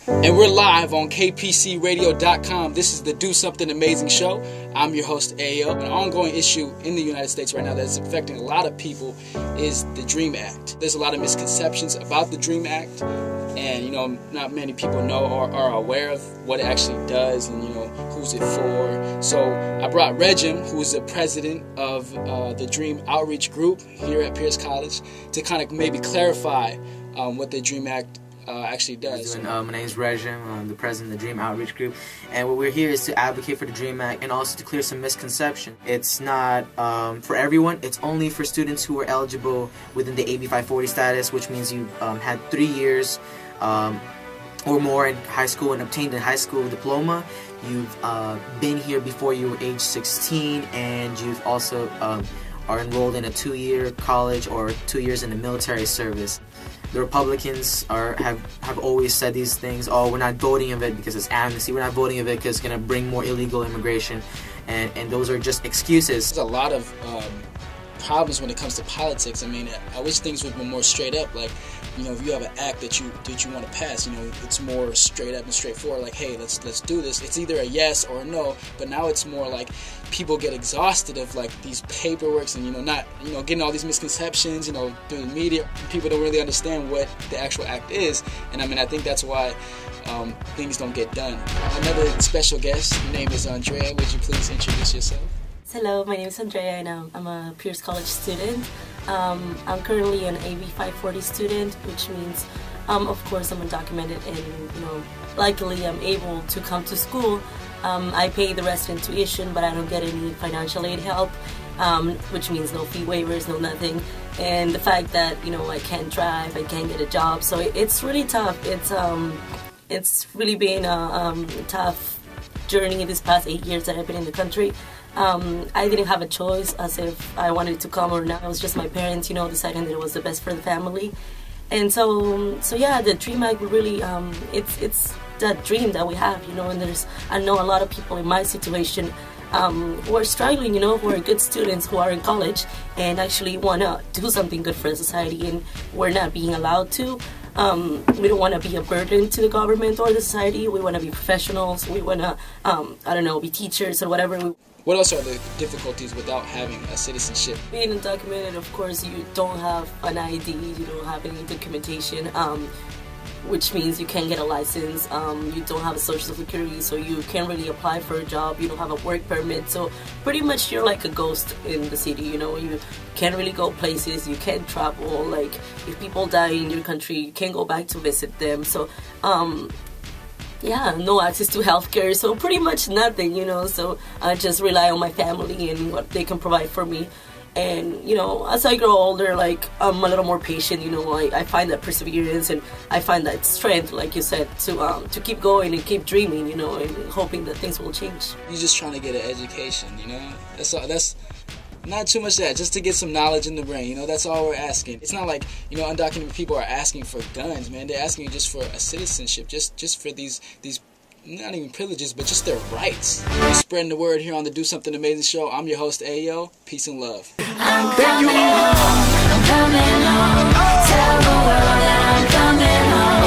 And we're live on kpcradio.com. This is the Do Something Amazing show. I'm your host, Ayo. An ongoing issue in the United States right now that's affecting a lot of people is the DREAM Act. There's a lot of misconceptions about the DREAM Act, and not many people know or are aware of what it actually does and who's it for. So I brought Regim, who is the president of the DREAM Outreach Group here at Pierce College, to kind of maybe clarify what the DREAM Act actually does. My name is Regim. I'm the president of the DREAM Outreach Group, and what we're here is to advocate for the DREAM Act and also to clear some misconception. It's not for everyone. It's only for students who are eligible within the AB 540 status, which means you had 3 years or more in high school and obtained a high school diploma. You've been here before you were age 16, and you've also are enrolled in a 2-year college or 2 years in the military service. The Republicans have always said these things. Oh, we're not voting of it because it's amnesty. We're not voting of it because it's going to bring more illegal immigration. And those are just excuses. There's a lot of problems when it comes to politics. I mean, I wish things would be more straight up. Like, if you have an act that you want to pass, it's more straight up and straightforward. Like, hey, let's do this. It's either a yes or a no. But now it's more like people get exhausted of like these paperworks and not getting all these misconceptions through the media. People don't really understand what the actual act is, and I think that's why things don't get done. Another special guest. Your name is Andrea. Would you please introduce yourself? Hello, my name is Andrea, and I'm a Pierce College student. I'm currently an AB 540 student, which means, of course, I'm undocumented, and likely I'm able to come to school. I pay the resident tuition, but I don't get any financial aid help, which means no fee waivers, no nothing. And the fact that I can't drive, I can't get a job, so it's really tough. It's really been a tough journey this past 8 years that I've been in the country. I didn't have a choice as if I wanted to come or not. It was just my parents, deciding that it was the best for the family. And so yeah, the DREAM Act really, it's that dream that we have, and I know a lot of people in my situation who are struggling, who are good students, who are in college and actually want to do something good for the society, and we're not being allowed to. We don't want to be a burden to the government or the society. We want to be professionals. We want to, be teachers or whatever. What else are the difficulties without having a citizenship? Being undocumented, of course, you don't have an ID, you don't have any documentation, which means you can't get a license, you don't have a social security, so you can't really apply for a job, you don't have a work permit, so pretty much you're like a ghost in the city, you can't really go places, you can't travel, like if people die in your country, you can't go back to visit them, so yeah, no access to healthcare, so pretty much nothing, so I just rely on my family and what they can provide for me. And, as I grow older, like, I'm a little more patient, I find that perseverance and I find that strength, like you said, to keep going and keep dreaming, and hoping that things will change. You're just trying to get an education, that's all, that's not too much of that, just to get some knowledge in the brain, that's all we're asking. It's not like, undocumented people are asking for guns, man. They're asking you just for a citizenship, just for these not even privileges, but just their rights. We're spreading the word here on the Do Something Amazing show. I'm your host, Ayo. Peace and love. I'm coming home. Tell the world that I'm coming home.